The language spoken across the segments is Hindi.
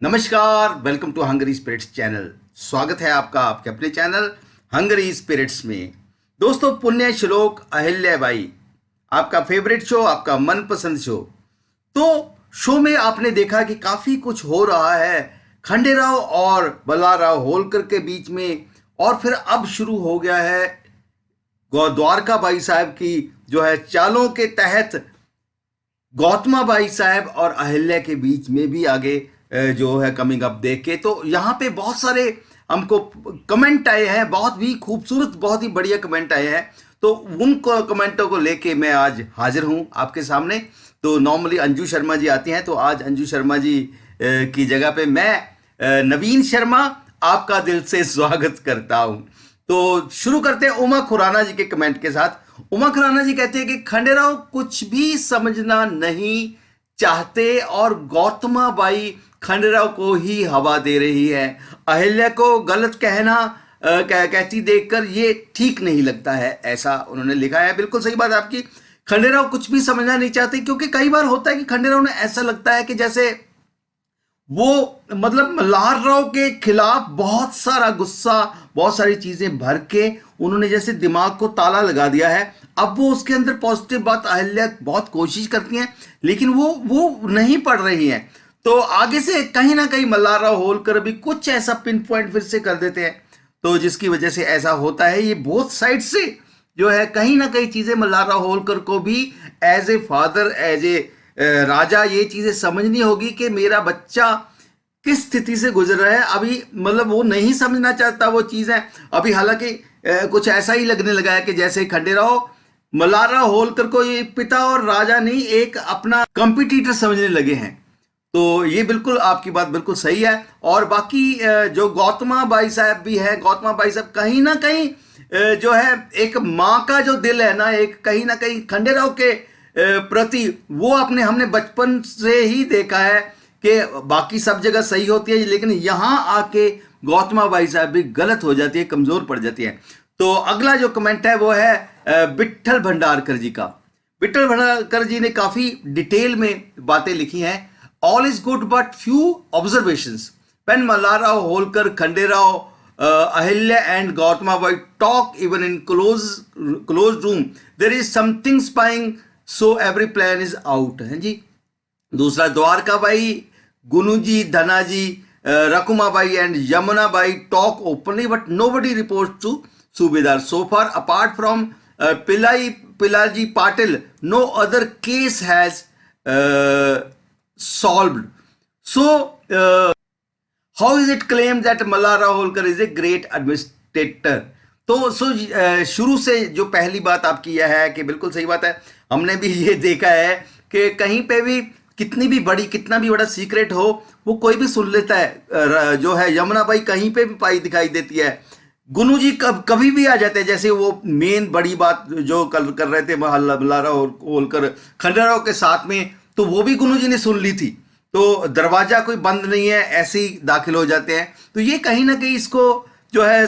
नमस्कार, welcome to Hungry Spirits channel. स्वागत है आपका आपके अपने चैनल हंगरी स्पिरिट्स में। दोस्तों, पुण्य श्लोक अहिल्याबाई आपका फेवरेट शो, आपका मनपसंद शो। तो शो में आपने देखा कि काफी कुछ हो रहा है खंडेराव और बल्लाराव होलकर के बीच में, और फिर अब शुरू हो गया है द्वारकाबाई साहब की जो है चालों के तहत गौतमाबाई साहब और अहिल्या के बीच में भी आगे जो है कमिंग अप देख के। तो यहाँ पे बहुत सारे हमको कमेंट आए हैं, बहुत भी खूबसूरत, बहुत ही बढ़िया कमेंट आए हैं। तो उन कमेंटों को लेके मैं आज हाजिर हूँ आपके सामने। तो नॉर्मली अंजू शर्मा जी आती हैं, तो आज अंजू शर्मा जी की जगह पे मैं नवीन शर्मा आपका दिल से स्वागत करता हूँ। तो शुरू करते हैं उमा खुराना जी के कमेंट के साथ। उमा खुराना जी कहते हैं कि खंडेराव कुछ भी समझना नहीं चाहते और गौतमाबाई खंडेराव को ही हवा दे रही है। अहिल्या को गलत कहती देखकर ये ठीक नहीं लगता है, ऐसा उन्होंने लिखा है। बिल्कुल सही बात है आपकी। खंडेराव कुछ भी समझना नहीं चाहते, क्योंकि कई बार होता है कि खंडेराव ने ऐसा लगता है कि जैसे वो मतलब मल्हार राव के खिलाफ बहुत सारा गुस्सा, बहुत सारी चीजें भर के उन्होंने जैसे दिमाग को ताला लगा दिया है। अब वो उसके अंदर पॉजिटिव बात अहिल्या बहुत कोशिश करती हैं, लेकिन वो नहीं पड़ रही हैं। तो आगे से कहीं ना कहीं मल्हार राव होलकर भी कुछ ऐसा पिन पॉइंट फिर से कर देते हैं, तो जिसकी वजह से ऐसा होता है। ये बोथ साइड से जो है कहीं ना कहीं चीजें मल्हार राव होलकर को भी as a father, as a राजा, ये चीजें समझनी होगी कि मेरा बच्चा किस स्थिति से गुजर रहा है। अभी मतलब वो नहीं समझना चाहता वो चीज है अभी। हालांकि कुछ ऐसा ही लगने लगा है कि जैसे खंडेराव मल्हार राव होलकर को ये पिता और राजा नहीं, एक अपना कंपिटिटर समझने लगे हैं। तो ये बिल्कुल आपकी बात बिल्कुल सही है। और बाकी जो गौतमाबाई साहब भी है, गौतमाबाई साहब कहीं ना कहीं जो है एक माँ का जो दिल है ना, एक कहीं ना कहीं खंडेराव के प्रति वो अपने हमने बचपन से ही देखा है कि बाकी सब जगह सही होती है, लेकिन यहां आके गौतमाबाई साहब भी गलत हो जाती है, कमजोर पड़ जाती है। तो अगला जो कमेंट है वो है विट्ठल भंडारकर जी का। विट्ठल भंडारकर जी ने काफी डिटेल में बातें लिखी हैं। All is good but few observations when Malhar Holkar, Khanderao, Ahilya and Gautamabai talk even in closed room, there is something spying, so every plan is out। है जी। दूसरा, Dwarkabai, Gunuji, Dhanaji, Rakumabai and Yamunabai talk openly but nobody reports to subedar. So far apart from Pilaji Patil, no other case has solved। So how is it claimed that Mallhar Rao Holkar is a great administrator? तो शुरू से जो पहली बात आपकी यह है कि बिल्कुल सही बात है। हमने भी ये देखा है कि कहीं पे भी कितना भी बड़ा सीक्रेट हो, वो कोई भी सुन लेता है। जो है यमुनाबाई कहीं पे भी पाई दिखाई देती है। गुनु जी कभी भी आ जाते हैं, जैसे वो मेन बड़ी बात जो कर रहे थे मल्हार राव होलकर खंडेराव के साथ में, तो वो भी गुनु जी ने सुन ली थी। तो दरवाजा कोई बंद नहीं है, ऐसे ही दाखिल हो जाते हैं। तो ये कहीं ना कहीं इसको जो है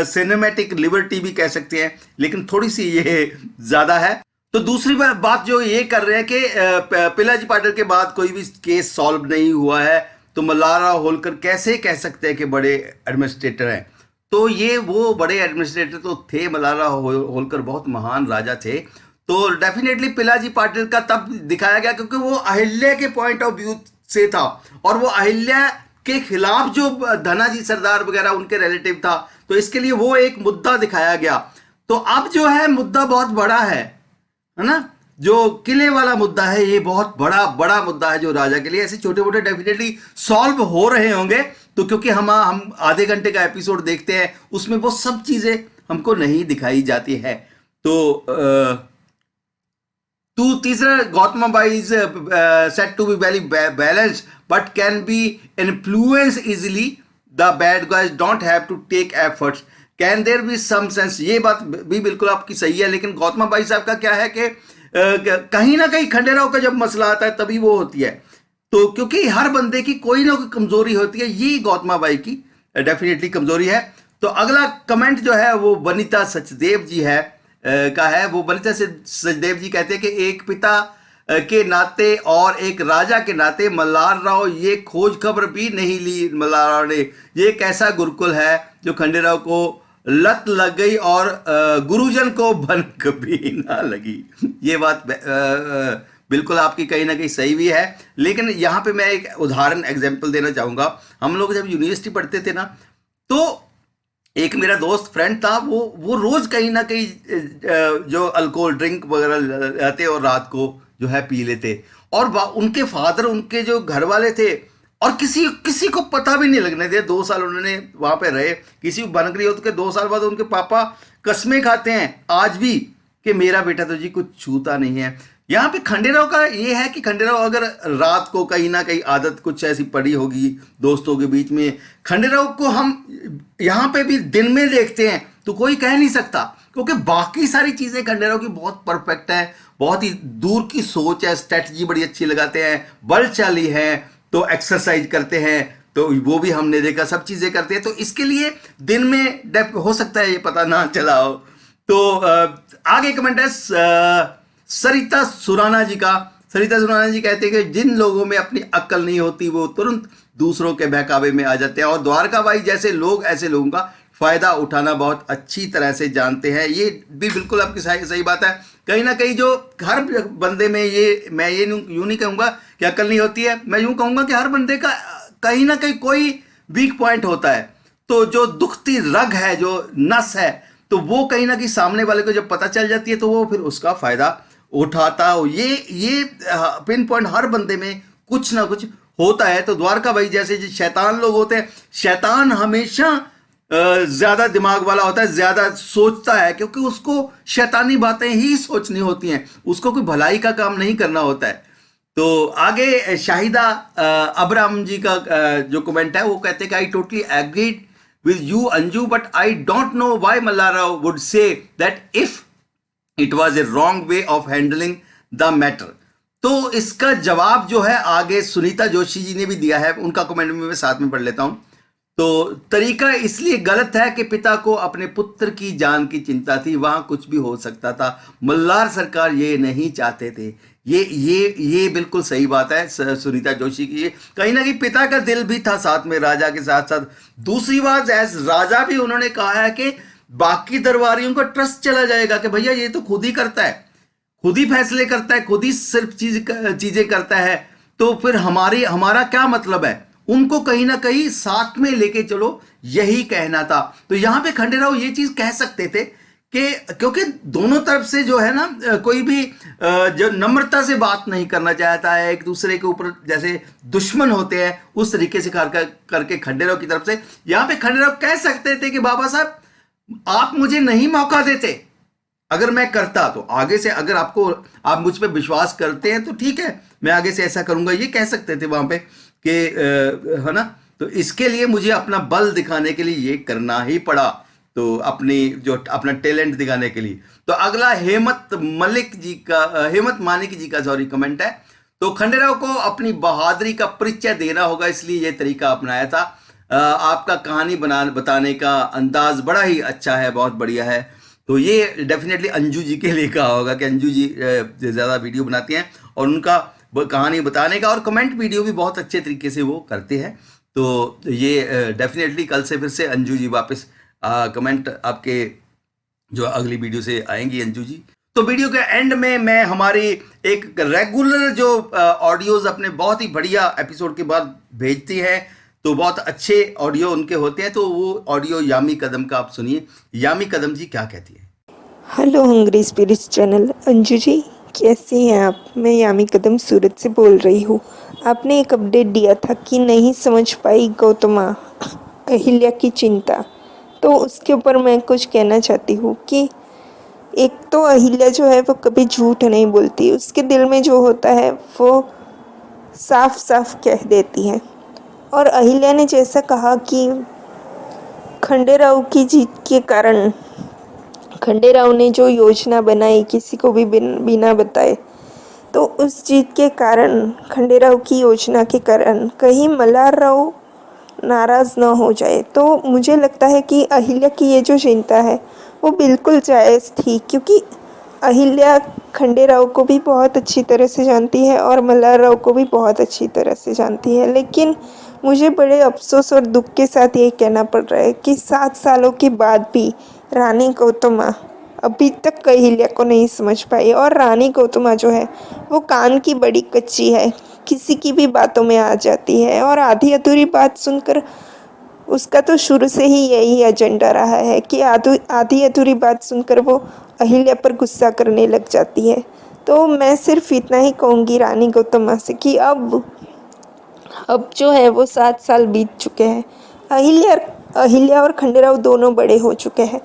सिनेमैटिक लिबर्टी भी कह सकते हैं, लेकिन थोड़ी सी ये ज्यादा है। तो दूसरी बात जो ये कर रहे हैं कि पिलाजी पाटिल के बाद कोई भी केस सॉल्व नहीं हुआ है, तो मल्हार राव होलकर कैसे कह सकते हैं कि बड़े एडमिनिस्ट्रेटर हैं। तो ये वो बड़े एडमिनिस्ट्रेटर तो थे, मल्हार राव होलकर बहुत महान राजा थे। तो डेफिनेटली पिलाजी पाटिल का तब दिखाया गया क्योंकि वो अहिल्या के पॉइंट ऑफ व्यू से था, और वो अहिल्या के खिलाफ जो धनाजी सरदार वगैरह उनके रिलेटिव था, तो इसके लिए वो एक मुद्दा दिखाया गया। तो अब जो है मुद्दा बहुत बड़ा है ना, जो किले वाला मुद्दा है, ये बहुत बड़ा मुद्दा है जो राजा के लिए। ऐसे छोटे मोटे डेफिनेटली सॉल्व हो रहे होंगे, तो क्योंकि हम आधे घंटे का एपिसोड देखते हैं, उसमें वो सब चीजें हमको नहीं दिखाई जाती है। तो तीसरा, Gautamabai is said to be very balanced but can be influenced easily. The bad guys don't have to take efforts. Can there be some sense? ये बात भी बिल्कुल आपकी सही है, लेकिन गौतमाबाई साहब का क्या है कि कहीं ना कहीं खंडेराव का जब मसला आता है तभी वो होती है। तो क्योंकि हर बंदे की कोई ना कोई कमजोरी होती है, ये गौतमाबाई की डेफिनेटली कमजोरी है। तो अगला कमेंट जो है वो वनिता सचदेव जी है का है। वो वनिता सचदेव जी कहते हैं कि एक पिता के नाते और एक राजा के नाते मल्हार राव ये खोज खबर भी नहीं ली मल्हार राव ने। ये कैसा गुरुकुल है जो खंडेराव को लत लग गई और गुरुजन को भनक भी ना लगी। ये बात बिल्कुल आपकी कहीं ना कहीं सही भी है, लेकिन यहाँ पे मैं एक उदाहरण एग्जाम्पल देना चाहूँगा। हम लोग जब यूनिवर्सिटी पढ़ते थे ना, तो एक मेरा दोस्त फ्रेंड था, वो रोज कहीं ना कहीं जो अल्कोहल ड्रिंक वगैरह लाते और रात को जो है पी लेते। और उनके फादर, उनके जो घर वाले थे, और किसी किसी को पता भी नहीं लगने दिया। 2 साल उन्होंने वहां पे रहे। किसी को बनक रही हो तो 2 साल बाद उनके पापा कस्में खाते हैं आज भी कि मेरा बेटा तो जी कुछ छूता नहीं है। यहाँ पे खंडेराव का ये है कि खंडेराव अगर रात को कहीं ना कहीं आदत कुछ ऐसी पड़ी होगी दोस्तों के बीच में, खंडेराव को हम यहाँ पे भी दिन में देखते हैं तो कोई कह नहीं सकता, क्योंकि बाकी सारी चीज़ें खंडेराव की बहुत परफेक्ट है, बहुत ही दूर की सोच है, स्ट्रेटजी बड़ी अच्छी लगाते हैं, बलशाली है, तो एक्सरसाइज करते हैं, तो वो भी हमने देखा, सब चीज़ें करते हैं। तो इसके लिए दिन में हो सकता है ये पता ना चला हो। तो आगे कमेंट है सरिता सुराना जी का। सरिता सुराना जी कहते हैं कि जिन लोगों में अपनी अक्ल नहीं होती वो तुरंत दूसरों के बहकावे में आ जाते हैं, और द्वारका भाई जैसे लोग ऐसे लोगों का फायदा उठाना बहुत अच्छी तरह से जानते हैं। ये भी बिल्कुल आपकी सही बात है। कहीं ना कहीं जो हर बंदे में मैं ये यूं नहीं कहूँगा कि अक्ल नहीं होती है, मैं यूं कहूँगा कि हर बंदे का कहीं ना कहीं कोई वीक पॉइंट होता है। तो जो दुखती रग है, जो नस है, तो वो कहीं ना कहीं सामने वाले को जब पता चल जाती है तो वो फिर उसका फायदा उठाता हो। ये पिन पॉइंट हर बंदे में कुछ ना कुछ होता है। तो द्वारका भाई जैसे जो शैतान लोग होते हैं, शैतान हमेशा ज्यादा दिमाग वाला होता है, ज्यादा सोचता है, क्योंकि उसको शैतानी बातें ही सोचनी होती हैं, उसको कोई भलाई का काम नहीं करना होता है। तो आगे शाहिदा अबराम जी का जो कमेंट है वो कहते हैं कि I totally agreed with you Anju, but I don't know why Malhar Rao would say that if it was a wrong way of handling the matter. तो इसका जवाब जो है आगे सुनीता जोशी जी ने भी दिया है, उनका कमेंट में मैं साथ में पढ़ लेता हूं। तो तरीका इसलिए गलत है कि पिता को अपने पुत्र की जान की चिंता थी, वहां कुछ भी हो सकता था, मल्हार सरकार ये नहीं चाहते थे। ये बिल्कुल सही बात है सुनीता जोशी की। कहीं ना कहीं पिता का दिल भी था साथ में राजा के साथ साथ। दूसरी बात, एज राजा भी उन्होंने कहा है कि बाकी दरबारियों का ट्रस्ट चला जाएगा कि भैया ये तो खुद ही करता है, खुद ही फैसले करता है, खुद ही सिर्फ चीजें करता है, तो फिर हमारा क्या मतलब है। उनको कहीं ना कहीं साथ में लेके चलो, यही कहना था। तो यहां पे खंडेराव ये चीज कह सकते थे कि क्योंकि दोनों तरफ से जो है ना, कोई भी जो नम्रता से बात नहीं करना चाहता है, एक दूसरे के ऊपर जैसे दुश्मन होते हैं उस तरीके से करके खंडेराव की तरफ से यहां पे खंडेराव कह सकते थे कि बाबा साहब आप मुझे नहीं मौका देते, अगर मैं करता तो आगे से, अगर आप मुझ पे विश्वास करते हैं तो ठीक है, मैं आगे से ऐसा करूंगा, ये कह सकते थे वहां पे कि है ना। तो इसके लिए मुझे अपना बल दिखाने के लिए ये करना ही पड़ा, तो अपना टैलेंट दिखाने के लिए। तो अगला हेमंत मानिक जी का कमेंट है। तो खंडेराव को अपनी बहादुरी का परिचय देना होगा, इसलिए ये तरीका अपनाया था। आपका कहानी बताने का अंदाज बड़ा ही अच्छा है, बहुत बढ़िया है। तो ये डेफिनेटली अंजू जी के लिए कहा होगा कि अंजू जी ज़्यादा वीडियो बनाती हैं और उनका कहानी बताने का और कमेंट वीडियो भी बहुत अच्छे तरीके से वो करते हैं। तो ये डेफिनेटली कल से फिर से अंजू जी वापस कमेंट आपके जो अगली वीडियो से आएंगी अंजू जी। तो वीडियो के एंड में मैं हमारी एक रेगुलर जो ऑडियोज अपने बहुत ही बढ़िया एपिसोड के बाद भेजती है, तो बहुत अच्छे ऑडियो उनके होते हैं, तो वो ऑडियो यामी कदम का आप सुनिए। यामी कदम जी क्या कहती है। Hello hungry spirits channel, Anju ji कैसी हैं आप? मैं यामी कदम सूरत से बोल रही हूँ। आपने एक अपडेट दिया था कि नहीं समझ पाई गौतमा अहिल्या की चिंता, तो उसके ऊपर मैं कुछ कहना चाहती हूँ कि एक तो अहिल्या जो है वो कभी झूठ नहीं बोलती, उसके दिल में जो होता है वो साफ साफ कह देती है। और अहिल्या ने जैसा कहा कि खंडेराव की जीत के कारण, खंडेराव ने जो योजना बनाई किसी को भी बिना बताए, तो उस जीत के कारण, खंडेराव की योजना के कारण कहीं मल्हार राव नाराज़ न हो जाए। तो मुझे लगता है कि अहिल्या की ये जो चिंता है वो बिल्कुल जायज़ थी, क्योंकि अहिल्या खंडेराव को भी बहुत अच्छी तरह से जानती है और मल्हार को भी बहुत अच्छी तरह से जानती है, लेकिन मुझे बड़े अफसोस और दुख के साथ ये कहना पड़ रहा है कि 7 सालों के बाद भी रानी गौतमा अभी तक अहिल्या को नहीं समझ पाई। और रानी गौतमा जो है वो कान की बड़ी कच्ची है, किसी की भी बातों में आ जाती है और आधी अधूरी बात सुनकर उसका तो शुरू से ही यही एजेंडा रहा है कि आधी अधूरी बात सुनकर वो अहिल्या पर गुस्सा करने लग जाती है। तो मैं सिर्फ इतना ही कहूँगी रानी गौतमा से कि अब जो है वो 7 साल बीत चुके हैं। अहिल्या और खंडेराव दोनों बड़े हो चुके हैं।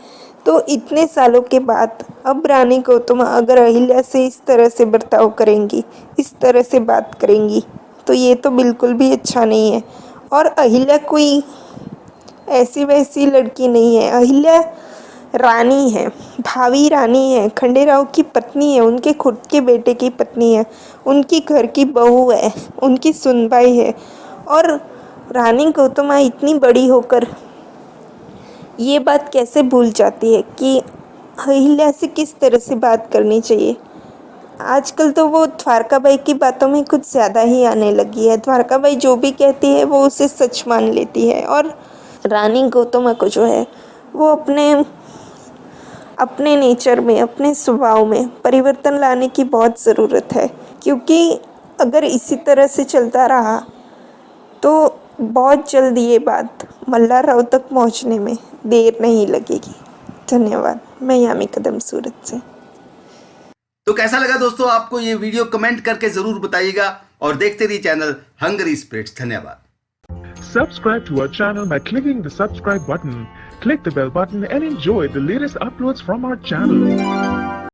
तो इतने सालों के बाद अब रानी गौतमा अगर अहिल्या से इस तरह से बर्ताव करेंगी, इस तरह से बात करेंगी, तो ये तो बिल्कुल भी अच्छा नहीं है। और अहिल्या कोई ऐसी वैसी लड़की नहीं है, अहिल्या रानी है, भावी रानी है, खंडेराव की पत्नी है, उनके खुद के बेटे की पत्नी है, उनकी घर की बहू है, उनकी सुनबाई है। और रानी गौतमा इतनी बड़ी होकर ये बात कैसे भूल जाती है कि अहिल्या से किस तरह से बात करनी चाहिए। आजकल तो वो द्वारकाबाई की बातों में कुछ ज़्यादा ही आने लगी है। द्वारकाबाई जो भी कहती है वो उसे सच मान लेती है। और रानी गौतमा को जो है वो अपने नेचर में, अपने स्वभाव में परिवर्तन लाने की बहुत ज़रूरत है, क्योंकि अगर इसी तरह से चलता रहा तो बहुत जल्द ये बात मल्हार राव तक पहुंचने में देर नहीं लगेगी। धन्यवाद। मैं यामी कदम सूरत से। तो कैसा लगा दोस्तों आपको ये वीडियो, कमेंट करके जरूर बताइएगा और देखते रहिए चैनल हंगरी स्पिरिट्स। धन्यवाद। Subscribe to our channel by clicking the subscribe button. Click the bell button and enjoy the latest uploads from our channel.